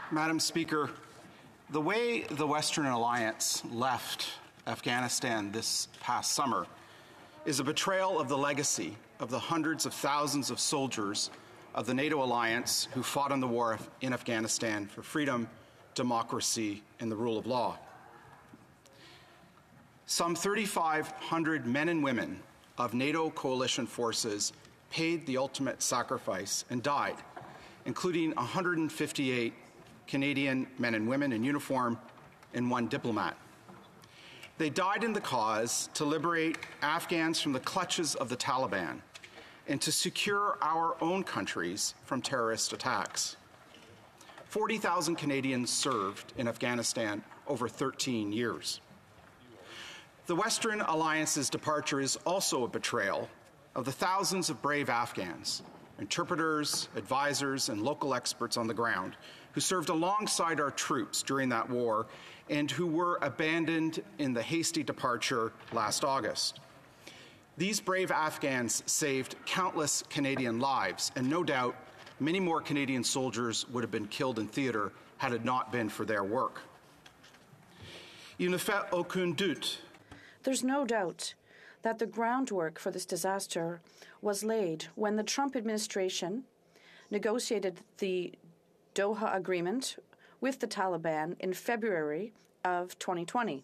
Madam Speaker, the way the Western Alliance left Afghanistan this past summer is a betrayal of the legacy of the hundreds of thousands of soldiers of the NATO alliance who fought in the war in Afghanistan for freedom, democracy, and the rule of law. Some 3,500 men and women of NATO coalition forces paid the ultimate sacrifice and died, including 158 Canadian men and women in uniform and one diplomat. They died in the cause to liberate Afghans from the clutches of the Taliban and to secure our own countries from terrorist attacks. 40,000 Canadians served in Afghanistan over 13 years. The Western Alliance's departure is also a betrayal of the thousands of brave Afghans, interpreters, advisors, and local experts on the ground who served alongside our troops during that war and who were abandoned in the hasty departure last August. These brave Afghans saved countless Canadian lives, and no doubt many more Canadian soldiers would have been killed in theatre had it not been for their work. Il ne fait aucun doute. There's no doubt that the groundwork for this disaster was laid when the Trump administration negotiated the Doha Agreement with the Taliban in February of 2020.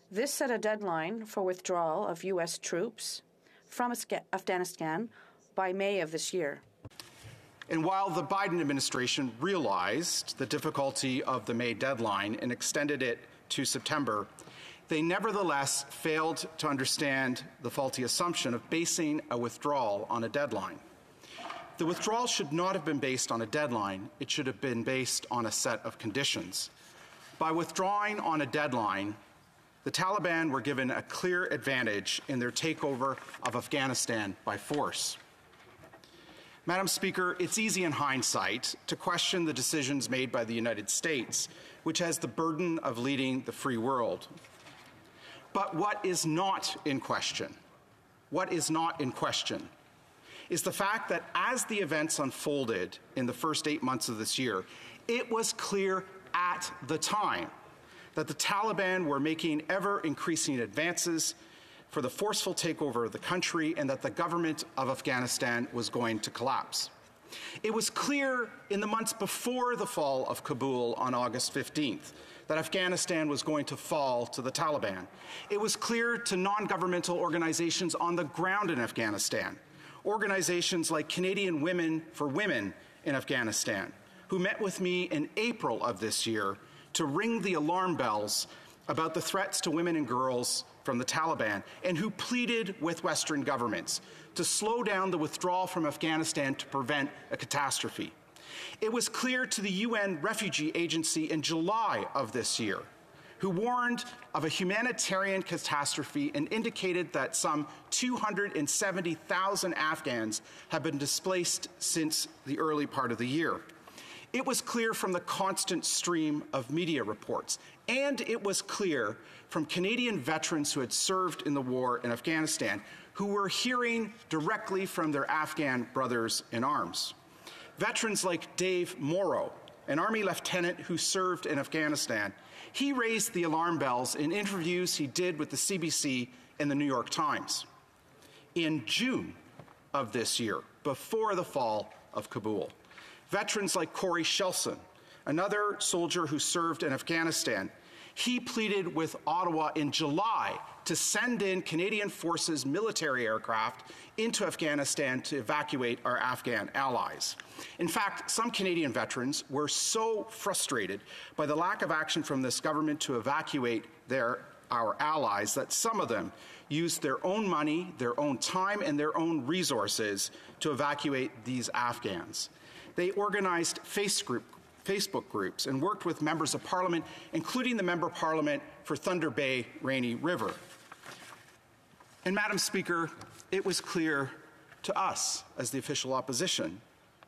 This set a deadline for withdrawal of U.S. troops from Afghanistan by May of this year. And while the Biden administration realized the difficulty of the May deadline and extended it to September, they nevertheless failed to understand the faulty assumption of basing a withdrawal on a deadline. The withdrawal should not have been based on a deadline. It should have been based on a set of conditions. By withdrawing on a deadline, the Taliban were given a clear advantage in their takeover of Afghanistan by force. Madam Speaker, it's easy in hindsight to question the decisions made by the United States, which has the burden of leading the free world. But what is not in question is the fact that as the events unfolded in the first 8 months of this year, it was clear at the time that the Taliban were making ever-increasing advances for the forceful takeover of the country and that the government of Afghanistan was going to collapse. It was clear in the months before the fall of Kabul on August 15th that Afghanistan was going to fall to the Taliban. It was clear to non-governmental organizations on the ground in Afghanistan, organizations like Canadian Women for Women in Afghanistan, who met with me in April of this year to ring the alarm bells about the threats to women and girls from the Taliban, and who pleaded with Western governments to slow down the withdrawal from Afghanistan to prevent a catastrophe. It was clear to the UN Refugee Agency in July of this year, who warned of a humanitarian catastrophe and indicated that some 270,000 Afghans have been displaced since the early part of the year. It was clear from the constant stream of media reports, and it was clear from Canadian veterans who had served in the war in Afghanistan, who were hearing directly from their Afghan brothers in arms. Veterans like Dave Morrow, an Army lieutenant who served in Afghanistan, he raised the alarm bells in interviews he did with the CBC and the New York Times. In June of this year, before the fall of Kabul, veterans like Corey Shelson, another soldier who served in Afghanistan, he pleaded with Ottawa in July to send in Canadian Forces military aircraft into Afghanistan to evacuate our Afghan allies. In fact, some Canadian veterans were so frustrated by the lack of action from this government to evacuate our allies that some of them used their own money, their own time, and their own resources to evacuate these Afghans. They organized Facebook groups and worked with members of Parliament, including the Member of Parliament for Thunder Bay, Rainy River. And Madam Speaker, it was clear to us as the official opposition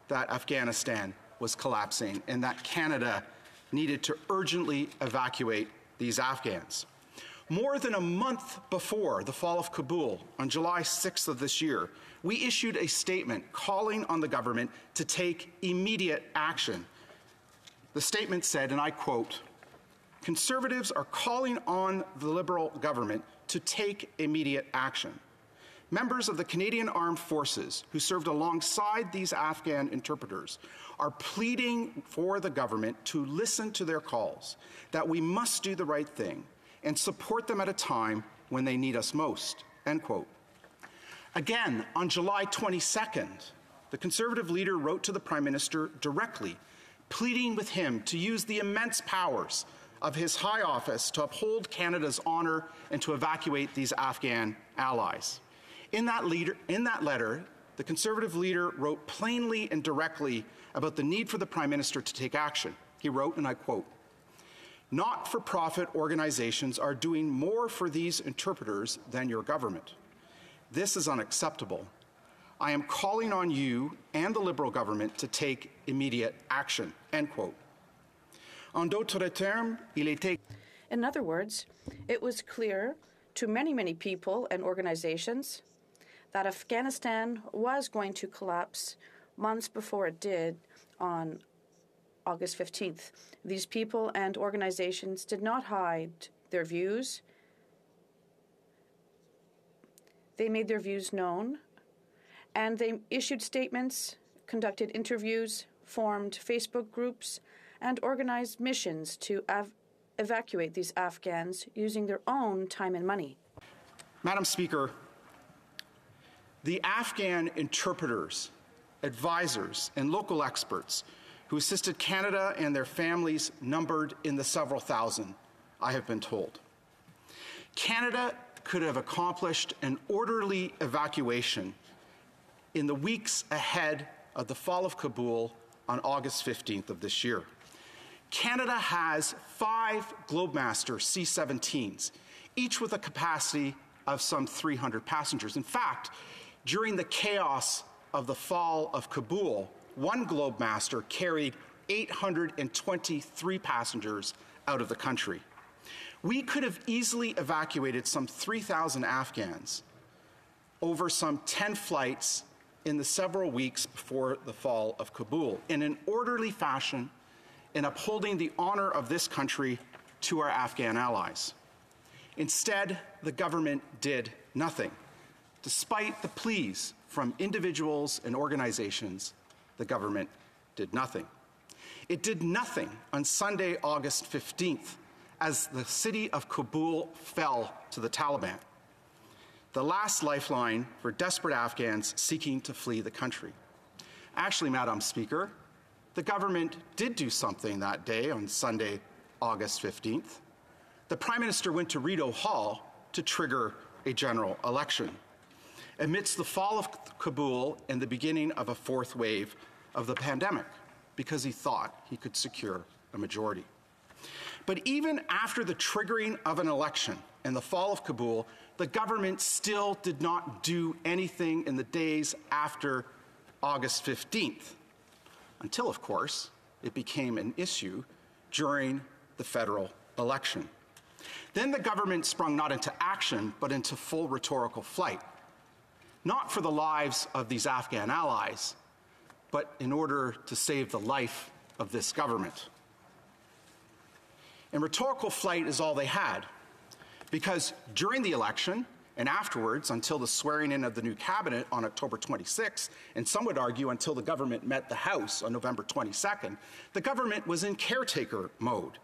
that Afghanistan was collapsing and that Canada needed to urgently evacuate these Afghans. More than a month before the fall of Kabul, on July 6th of this year, we issued a statement calling on the government to take immediate action The statement said, and I quote, "Conservatives are calling on the Liberal government to take immediate action. Members of the Canadian Armed Forces who served alongside these Afghan interpreters are pleading for the government to listen to their calls, that we must do the right thing and support them at a time when they need us most," end quote. Again, on July 22nd, the Conservative leader wrote to the Prime Minister directly, pleading with him to use the immense powers of his high office to uphold Canada's honour and to evacuate these Afghan allies. In that letter, the Conservative leader wrote plainly and directly about the need for the Prime Minister to take action. He wrote, and I quote, "Not-for-profit organizations are doing more for these interpreters than your government. This is unacceptable. I am calling on you and the Liberal government to take immediate action," end quote. En d'autres termes, il était... In other words, it was clear to many, many people and organizations that Afghanistan was going to collapse months before it did on August 15th. These people and organizations did not hide their views. They made their views known, and they issued statements, conducted interviews, formed Facebook groups, and organized missions to evacuate these Afghans using their own time and money. Madam Speaker, the Afghan interpreters, advisors, and local experts who assisted Canada and their families numbered in the several thousand, I have been told. Canada could have accomplished an orderly evacuation in the weeks ahead of the fall of Kabul on August 15th of this year. Canada has 5 Globemaster C-17s, each with a capacity of some 300 passengers. In fact, during the chaos of the fall of Kabul, one Globemaster carried 823 passengers out of the country. We could have easily evacuated some 3,000 Afghans over some 10 flights in the several weeks before the fall of Kabul in an orderly fashion in upholding the honor of this country to our Afghan allies. Instead, the government did nothing. Despite the pleas from individuals and organizations, the government did nothing. It did nothing on Sunday, August 15th, as the city of Kabul fell to the Taliban, the last lifeline for desperate Afghans seeking to flee the country. Actually, Madam Speaker, the government did do something that day on Sunday, August 15th. The Prime Minister went to Rideau Hall to trigger a general election amidst the fall of Kabul and the beginning of a 4th wave of the pandemic, because he thought he could secure a majority. But even after the triggering of an election and the fall of Kabul, the government still did not do anything in the days after August 15th, until, of course, it became an issue during the federal election. Then the government sprung not into action, but into full rhetorical flight, not for the lives of these Afghan allies, but in order to save the life of this government. And rhetorical flight is all they had, because during the election and afterwards, until the swearing in of the new cabinet on October 26th, and some would argue until the government met the House on November 22nd, the government was in caretaker mode.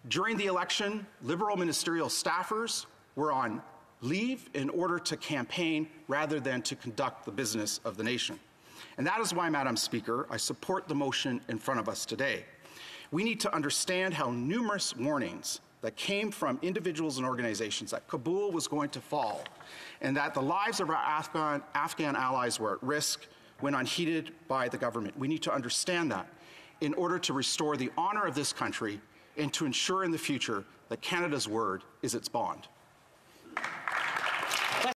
During the election, Liberal ministerial staffers were on leave in order to campaign rather than to conduct the business of the nation. And that is why, Madam Speaker, I support the motion in front of us today. We need to understand how numerous warnings that came from individuals and organizations that Kabul was going to fall and that the lives of our Afghan allies were at risk when unheeded by the government. We need to understand that in order to restore the honor of this country and to ensure in the future that Canada's word is its bond.